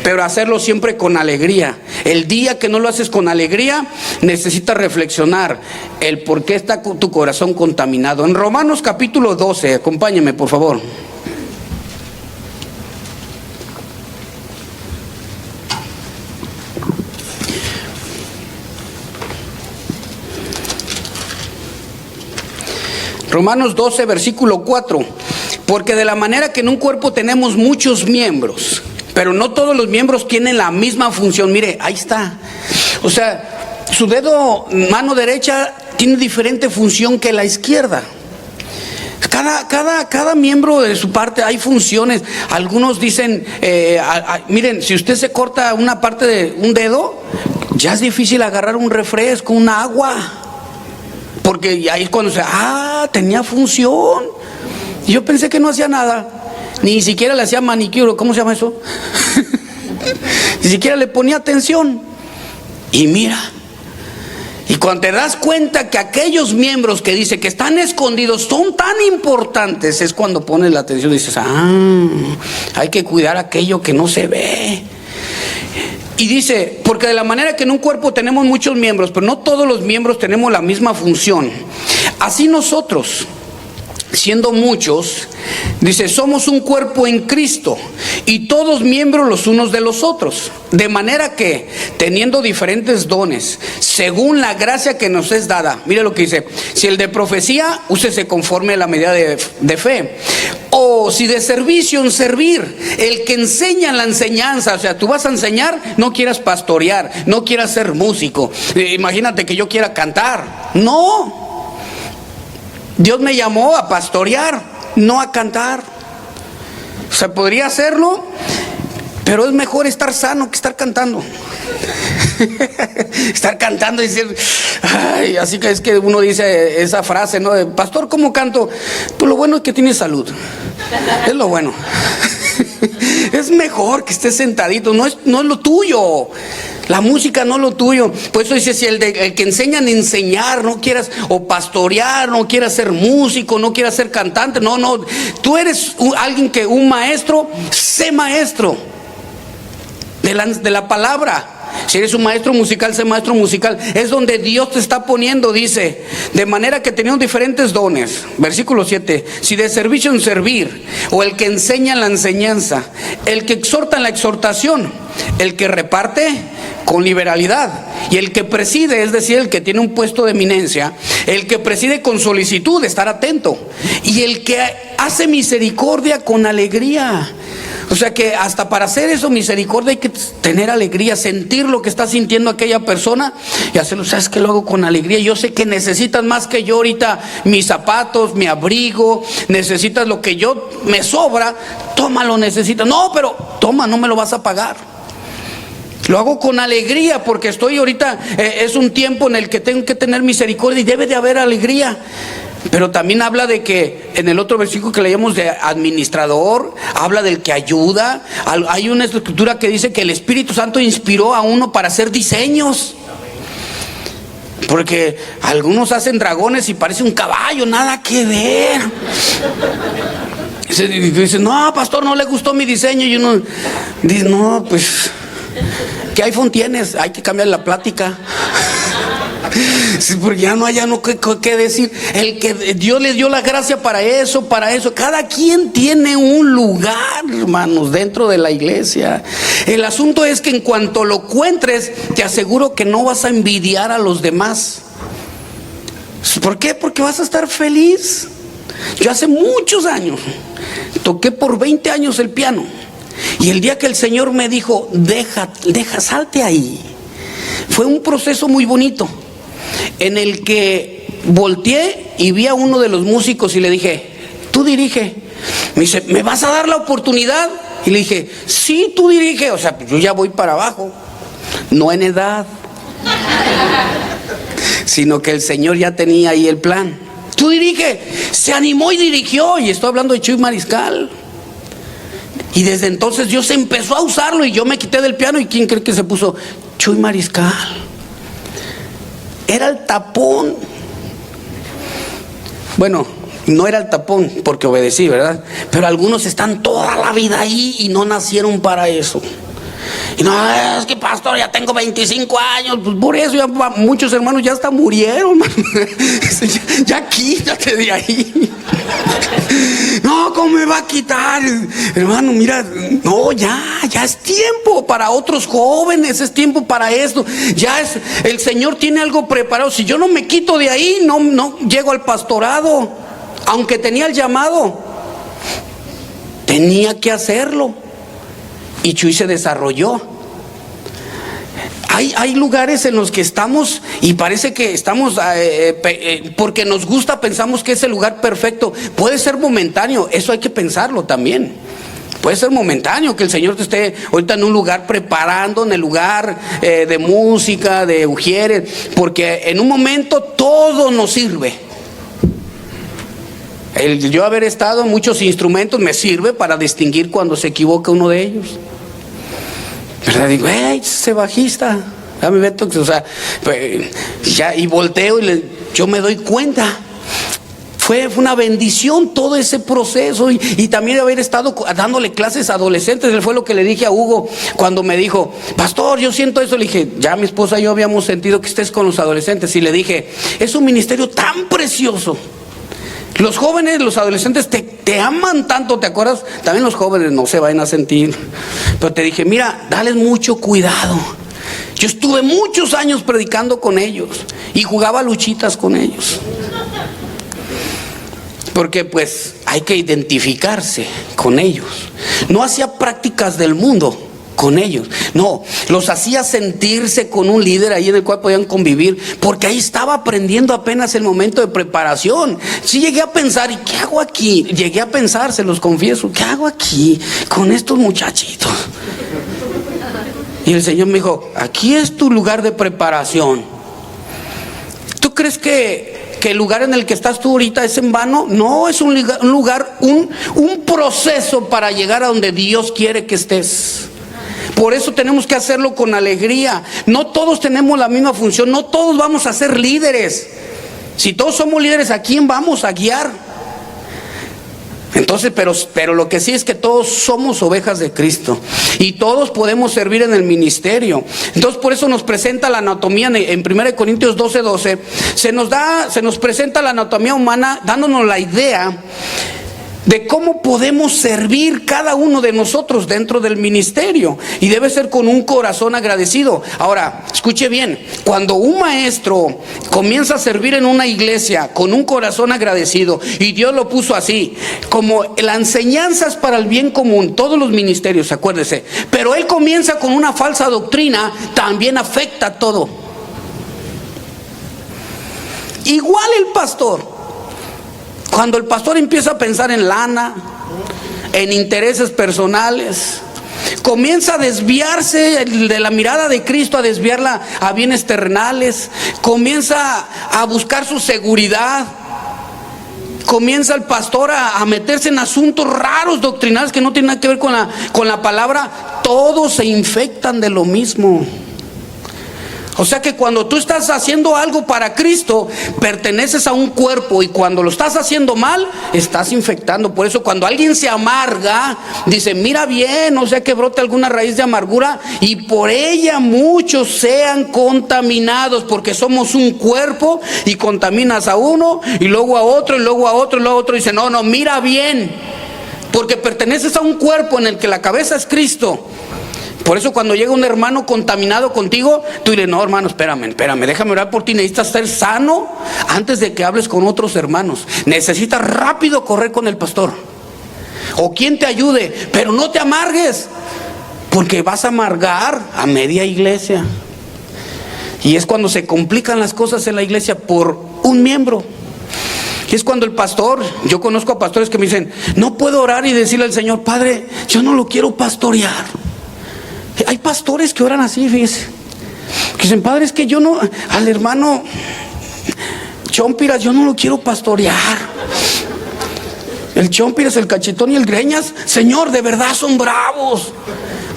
pero hacerlo siempre con alegría. El día que no lo haces con alegría, necesitas reflexionar el por qué está tu corazón contaminado. En Romanos capítulo 12, acompáñeme por favor. Romanos 12, versículo 4. Porque de la manera que en un cuerpo tenemos muchos miembros, pero no todos los miembros tienen la misma función. Mire, ahí está. O sea, su dedo, mano derecha, tiene diferente función que la izquierda. Cada miembro de su parte hay funciones. Algunos dicen, miren, si usted se corta una parte de un dedo, ya es difícil agarrar un refresco, un agua. Porque ahí es cuando tenía función. Y yo pensé que no hacía nada. Ni siquiera le hacía manicure, ¿cómo se llama eso? Ni siquiera le ponía atención. Y mira, y cuando te das cuenta que aquellos miembros que dice que están escondidos son tan importantes, es cuando pones la atención y dices, hay que cuidar aquello que no se ve. Y dice, porque de la manera que en un cuerpo tenemos muchos miembros, pero no todos los miembros tenemos la misma función. Así nosotros, siendo muchos, dice, somos un cuerpo en Cristo y todos miembros los unos de los otros, de manera que, teniendo diferentes dones, según la gracia que nos es dada, mire lo que dice, si el de profecía, úsese conforme a la medida de fe, o si de servicio, en servir, el que enseña la enseñanza, o sea, tú vas a enseñar, no quieras pastorear, no quieras ser músico, imagínate que yo quiera cantar, no. Dios me llamó a pastorear, no a cantar. O sea, podría hacerlo, pero es mejor estar sano que estar cantando. Estar cantando y decir, ay, así que es que uno dice esa frase, ¿no? De, pastor, ¿cómo canto? Pues lo bueno es que tiene salud. Es lo bueno. Es mejor que estés sentadito, no es lo tuyo. La música no es lo tuyo. Por eso dice, si el que enseñan a enseñar, no quieras o pastorear, no quieras ser músico, no quieras ser cantante, no, tú eres un maestro, sé maestro de la palabra. Si eres un maestro musical, sé maestro musical. Es donde Dios te está poniendo, dice, de manera que tenemos diferentes dones. Versículo 7, si de servicio en servir, o el que enseña la enseñanza, el que exhorta en la exhortación, el que reparte con liberalidad, y el que preside, es decir, el que tiene un puesto de eminencia, el que preside con solicitud, estar atento, y el que hace misericordia con alegría. O sea que hasta para hacer eso, misericordia, hay que tener alegría, sentir lo que está sintiendo aquella persona y hacerlo. ¿Sabes qué? Lo hago con alegría. Yo sé que necesitas más que yo ahorita, mis zapatos, mi abrigo, necesitas lo que yo me sobra, tómalo, necesitas. No, pero toma, no me lo vas a pagar. Lo hago con alegría porque estoy ahorita, es un tiempo en el que tengo que tener misericordia y debe de haber alegría. Pero también habla de que en el otro versículo que leíamos de administrador, habla del que ayuda. Hay una escritura que dice que el Espíritu Santo inspiró a uno para hacer diseños. Porque algunos hacen dragones y parece un caballo, nada que ver. Y dice, no, pastor, no le gustó mi diseño. Y uno dice, no, pues, ¿qué iPhone tienes? Hay que cambiar la plática. Sí, porque ya no hay qué decir. El que Dios le dio la gracia para eso. Cada quien tiene un lugar, hermanos, dentro de la iglesia. El asunto es que en cuanto lo encuentres, te aseguro que no vas a envidiar a los demás. ¿Por qué? Porque vas a estar feliz. Yo hace muchos años toqué por 20 años el piano. Y el día que el Señor me dijo, salte ahí, fue un proceso muy bonito, en el que volteé y vi a uno de los músicos y le dije, tú dirige. Me dice, ¿me vas a dar la oportunidad? Y le dije, sí, tú dirige. O sea, pues yo ya voy para abajo, no en edad, sino que el Señor ya tenía ahí el plan. Tú dirige. Se animó y dirigió. Y estoy hablando de Chuy Mariscal. Y desde entonces Dios empezó a usarlo y yo me quité del piano. ¿Y quién cree que se puso? Chuy Mariscal. Era el tapón. Bueno, no era el tapón porque obedecí, ¿verdad? Pero algunos están toda la vida ahí y no nacieron para eso. Y no, es que pastor, ya tengo 25 años, pues por eso ya muchos hermanos ya hasta murieron. Ya quítate de ahí. No, ¿cómo me va a quitar? Hermano, mira, no, ya es tiempo para otros jóvenes, es tiempo para esto. El Señor tiene algo preparado. Si yo no me quito de ahí, no llego al pastorado. Aunque tenía el llamado, tenía que hacerlo. Y Chuy se desarrolló. Hay lugares en los que estamos y parece que estamos porque nos gusta, pensamos que es el lugar perfecto. Puede ser momentáneo, eso hay que pensarlo también. Puede ser momentáneo que el Señor te esté ahorita en un lugar preparando, en el lugar de música, de ujieres, porque en un momento todo nos sirve. Yo haber estado en muchos instrumentos me sirve para distinguir cuando se equivoca uno de ellos. ¿Verdad? Digo, ese bajista, dame Beto, o sea, ya, y volteo y yo me doy cuenta. Fue una bendición todo ese proceso y también haber estado dándole clases a adolescentes. Fue lo que le dije a Hugo cuando me dijo, pastor, yo siento eso. Le dije, ya mi esposa y yo habíamos sentido que estés con los adolescentes. Y le dije, es un ministerio tan precioso Los jóvenes, los adolescentes te aman tanto, ¿te acuerdas? También los jóvenes no se vayan a sentir. Pero te dije, mira, dales mucho cuidado. Yo estuve muchos años predicando con ellos y jugaba luchitas con ellos. Porque pues hay que identificarse con ellos. No hacía prácticas del mundo con ellos, no, los hacía sentirse con un líder ahí en el cual podían convivir, porque ahí estaba aprendiendo apenas el momento de preparación. Sí llegué a pensar, ¿y qué hago aquí? Llegué a pensar, se los confieso, ¿qué hago aquí con estos muchachitos? Y el Señor me dijo, aquí es tu lugar de preparación. ¿Tú crees que el lugar en el que estás tú ahorita es en vano? No, es un lugar, un proceso para llegar a donde Dios quiere que estés. Por eso tenemos que hacerlo con alegría. No todos tenemos la misma función, no todos vamos a ser líderes. Si todos somos líderes, ¿a quién vamos a guiar? Entonces, pero lo que sí es que todos somos ovejas de Cristo y todos podemos servir en el ministerio. Entonces, por eso nos presenta la anatomía en 1 Corintios 12:12. Se nos presenta la anatomía humana, dándonos la idea de cómo podemos servir cada uno de nosotros dentro del ministerio, y debe ser con un corazón agradecido. Ahora, escuche bien, cuando un maestro comienza a servir en una iglesia con un corazón agradecido, y Dios lo puso así, como la enseñanza es para el bien común, todos los ministerios, acuérdese, pero él comienza con una falsa doctrina, también afecta a todo. Igual el pastor. Cuando el pastor empieza a pensar en lana, en intereses personales, comienza a desviarse de la mirada de Cristo, a desviarla a bienes terrenales, comienza a buscar su seguridad, comienza el pastor a meterse en asuntos raros, doctrinales, que no tienen nada que ver con la palabra. Todos se infectan de lo mismo. O sea que cuando tú estás haciendo algo para Cristo, perteneces a un cuerpo, y cuando lo estás haciendo mal, estás infectando. Por eso cuando alguien se amarga, dice, mira bien, no sea que brote alguna raíz de amargura y por ella muchos sean contaminados, porque somos un cuerpo y contaminas a uno y luego a otro y luego a otro y luego a otro. Dice, no, mira bien, porque perteneces a un cuerpo en el que la cabeza es Cristo. Por eso cuando llega un hermano contaminado contigo, tú dices, no hermano, espérame, déjame orar por ti. Necesitas ser sano antes de que hables con otros hermanos. Necesitas rápido correr con el pastor o quien te ayude, pero no te amargues, porque vas a amargar a media iglesia. Y es cuando se complican las cosas en la iglesia por un miembro. Y es cuando el pastor, yo conozco a pastores que me dicen, no puedo orar y decirle al Señor, Padre, yo no lo quiero pastorear. Hay pastores que oran así, fíjese, que dicen, Padre, es que yo no, al hermano Chompiras, yo no lo quiero pastorear. El Chompiras, el Cachetón y el Greñas, Señor, de verdad son bravos.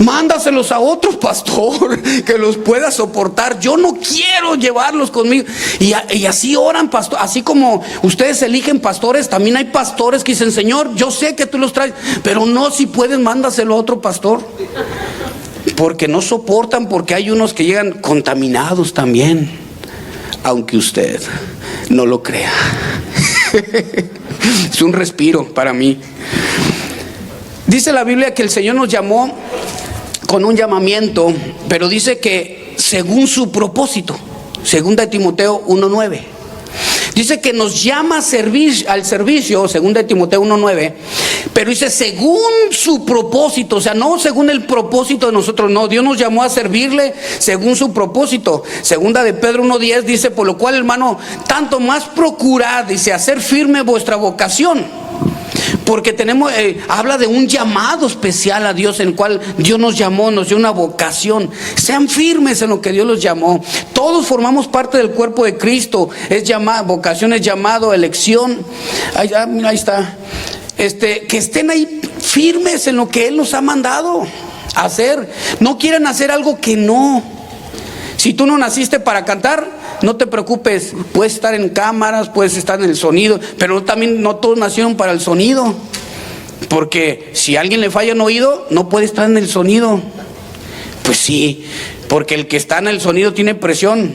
Mándaselos a otro pastor que los pueda soportar. Yo no quiero llevarlos conmigo. Y así oran, pastor. Así como ustedes eligen pastores, también hay pastores que dicen, Señor, yo sé que tú los traes, pero no, si puedes, mándaselo a otro pastor. Porque no soportan, porque hay unos que llegan contaminados también, aunque usted no lo crea. Es un respiro para mí. Dice la Biblia que el Señor nos llamó con un llamamiento, pero dice que según su propósito. 2 Timoteo 1:9. Dice que nos llama al servicio, 2 Timoteo 1:9, pero dice según su propósito, o sea, no según el propósito de nosotros, no, Dios nos llamó a servirle según su propósito. 2 de Pedro 1:10 dice, por lo cual, hermano, tanto más procurad, dice, hacer firme vuestra vocación. Porque habla de un llamado especial a Dios, en el cual Dios nos llamó, nos dio una vocación. Sean firmes en lo que Dios los llamó. Todos formamos parte del cuerpo de Cristo. Es llamado, vocación es llamado, elección. Ahí está. Que estén ahí firmes en lo que Él nos ha mandado a hacer. No quieren hacer algo que no. Si tú no naciste para cantar, no te preocupes, puedes estar en cámaras, puedes estar en el sonido, pero también no todos nacieron para el sonido, porque si a alguien le falla un oído, no puede estar en el sonido. Pues sí, porque el que está en el sonido tiene presión,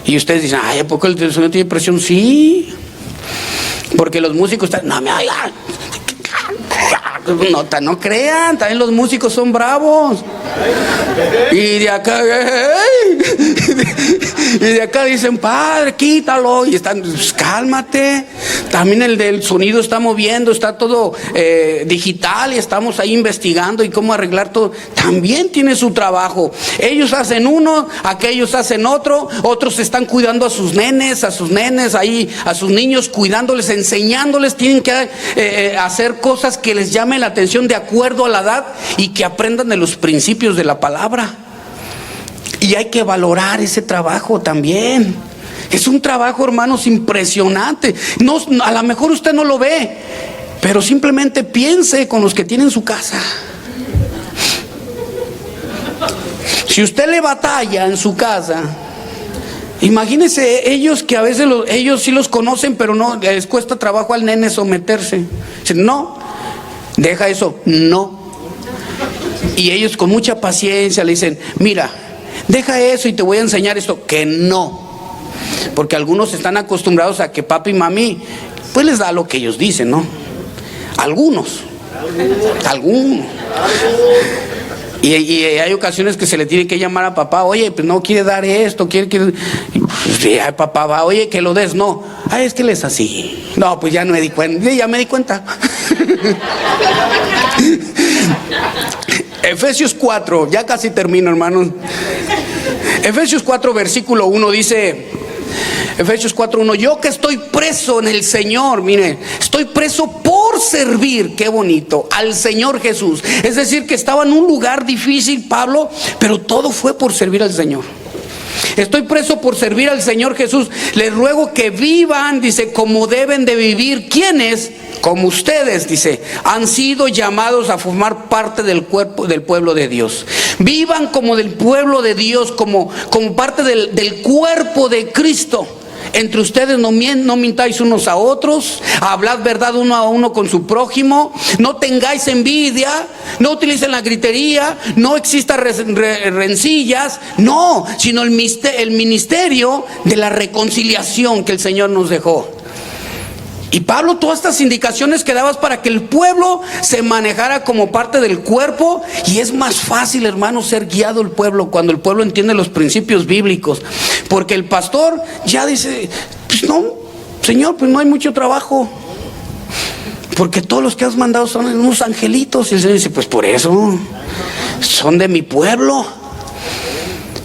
y ustedes dicen, ay, ¿a poco el sonido tiene presión? Sí, Porque los músicos están, no crean, también los músicos son bravos. Y de acá, y de acá dicen, padre, quítalo. Y están, pues, cálmate. También el del sonido está moviendo, está todo digital y estamos ahí investigando y cómo arreglar todo. También tiene su trabajo. Ellos hacen uno, aquellos hacen otro, otros están cuidando a sus nenes, ahí, a sus niños, cuidándoles, enseñándoles. Tienen que hacer cosas que les llamen la atención de acuerdo a la edad y que aprendan de los principios de la palabra. Y hay que valorar ese trabajo también. Es un trabajo, hermanos, impresionante. No, a lo mejor usted no lo ve, pero simplemente piense con los que tienen su casa. Si usted le batalla en su casa, imagínese ellos que a veces ellos sí los conocen, pero no les cuesta trabajo al nene someterse. Dicen, no, deja eso, no. Y ellos con mucha paciencia le dicen, mira, deja eso y te voy a enseñar esto, que no. Porque algunos están acostumbrados a que papi y mami pues les da lo que ellos dicen, ¿no? Algunos. Y hay ocasiones que se le tiene que llamar a papá, oye, pues no quiere dar esto, quiere que... Sí, papá va, oye, que lo des, no. Es que él es así. No, pues ya no me di cuenta, ya me di cuenta. Efesios 4, ya casi termino, hermanos. Efesios 4, versículo 1 dice, Efesios 4:1, yo que estoy preso en el Señor, mire, estoy preso por servir, qué bonito, al Señor Jesús. Es decir, que estaba en un lugar difícil Pablo, pero todo fue por servir al Señor. Estoy preso por servir al Señor Jesús. Les ruego que vivan, dice, como deben de vivir. ¿Quiénes? Como ustedes, dice, han sido llamados a formar parte del cuerpo, del pueblo de Dios. Vivan como del pueblo de Dios, como parte del cuerpo de Cristo. Entre ustedes no mintáis unos a otros, hablad verdad uno a uno con su prójimo, no tengáis envidia, no utilicen la gritería, no existan rencillas, no, sino el ministerio de la reconciliación que el Señor nos dejó. Y Pablo, todas estas indicaciones que dabas para que el pueblo se manejara como parte del cuerpo. Y es más fácil, hermano, ser guiado el pueblo cuando el pueblo entiende los principios bíblicos. Porque el pastor ya dice, pues no, Señor, pues no hay mucho trabajo. Porque todos los que has mandado son unos angelitos. Y el Señor dice, pues por eso, son de mi pueblo.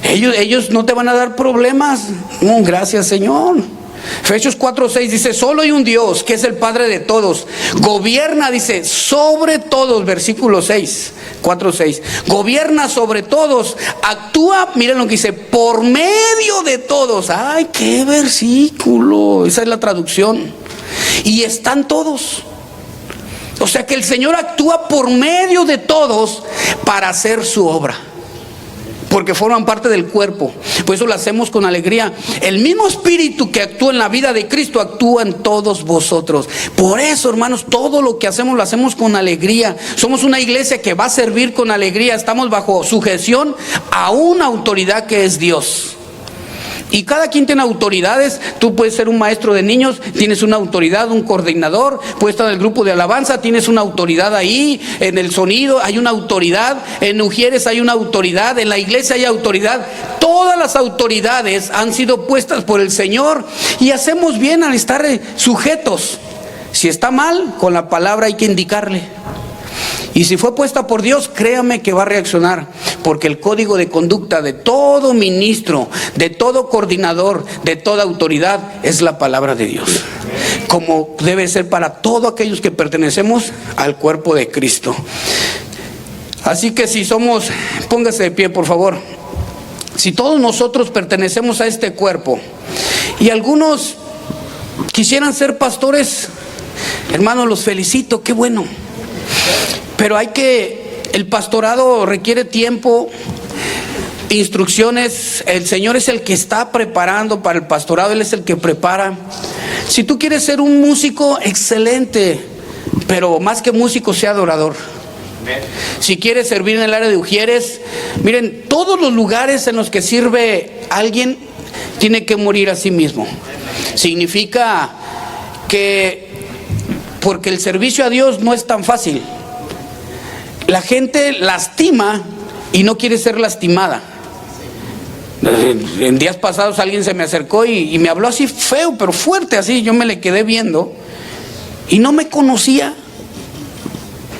Ellos no te van a dar problemas. No, gracias, Señor. Efesios 4:6 dice, solo hay un Dios que es el Padre de todos, gobierna, dice, sobre todos, versículo 6, 4:6, gobierna sobre todos, actúa, miren lo que dice, por medio de todos. Ay, qué versículo, esa es la traducción. Y están todos. O sea que el Señor actúa por medio de todos para hacer su obra, porque forman parte del cuerpo. Por eso lo hacemos con alegría. El mismo Espíritu que actúa en la vida de Cristo actúa en todos vosotros. Por eso, hermanos, todo lo que hacemos lo hacemos con alegría. Somos una iglesia que va a servir con alegría. Estamos bajo sujeción a una autoridad que es Dios. Y cada quien tiene autoridades. Tú puedes ser un maestro de niños, tienes una autoridad, un coordinador. Puedes estar en el grupo de alabanza, tienes una autoridad ahí. En el sonido hay una autoridad. En Ujieres hay una autoridad. En la iglesia hay autoridad. Todas las autoridades han sido puestas por el Señor. Y hacemos bien al estar sujetos. Si está mal, con la palabra hay que indicarle. Y si fue puesta por Dios, créame que va a reaccionar, porque el código de conducta de todo ministro, de todo coordinador, de toda autoridad, es la palabra de Dios, como debe ser para todos aquellos que pertenecemos al cuerpo de Cristo. Así que si somos, póngase de pie por favor, si todos nosotros pertenecemos a este cuerpo, y algunos quisieran ser pastores, hermanos, los felicito, qué bueno. Pero el pastorado requiere tiempo, instrucciones. El Señor es el que está preparando para el pastorado, Él es el que prepara. Si tú quieres ser un músico, excelente, pero más que músico, sea adorador. Si quieres servir en el área de Ujieres, miren, todos los lugares en los que sirve alguien tiene que morir a sí mismo. Significa que porque el servicio a Dios no es tan fácil. La gente lastima y no quiere ser lastimada. En días pasados alguien se me acercó y me habló así feo, pero fuerte, así. Yo me le quedé viendo y no me conocía.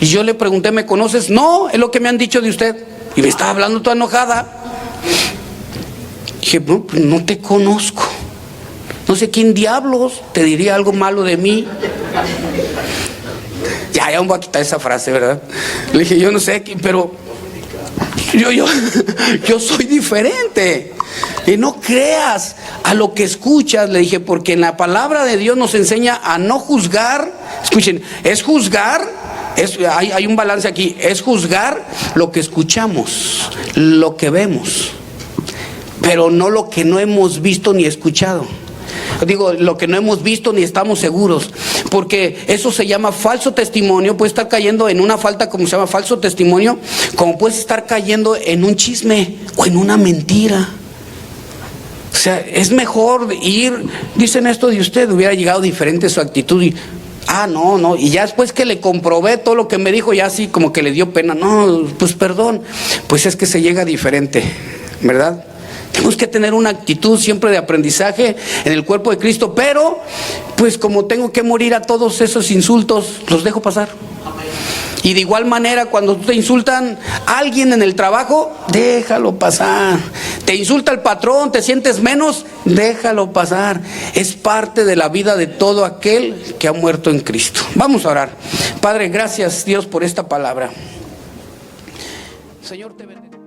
Y yo le pregunté, ¿me conoces? No, es lo que me han dicho de usted. Y me estaba hablando toda enojada. Dije, no, pues no te conozco. No sé quién diablos te diría algo malo de mí. Ya me voy a quitar esa frase, ¿verdad? Le dije, yo no sé, pero yo soy diferente. Y no creas a lo que escuchas, le dije, porque en la palabra de Dios nos enseña a no juzgar. Escuchen, es juzgar, hay un balance aquí, es juzgar lo que escuchamos, lo que vemos, pero no lo que no hemos visto ni escuchado. Digo, lo que no hemos visto ni estamos seguros, porque eso se llama falso testimonio. Puedes estar cayendo en una falta, como se llama falso testimonio, como puedes estar cayendo en un chisme o en una mentira. O sea, es mejor ir, dicen esto de usted, hubiera llegado diferente su actitud y no, y ya después que le comprobé todo lo que me dijo, ya así como que le dio pena, no, pues perdón, pues es que se llega diferente, ¿verdad? Tenemos que tener una actitud siempre de aprendizaje en el cuerpo de Cristo, pero pues como tengo que morir a todos esos insultos, los dejo pasar. Y de igual manera, cuando te insultan a alguien en el trabajo, déjalo pasar. Te insulta el patrón, te sientes menos, déjalo pasar. Es parte de la vida de todo aquel que ha muerto en Cristo. Vamos a orar. Padre, gracias Dios por esta palabra. Señor, te bendiga.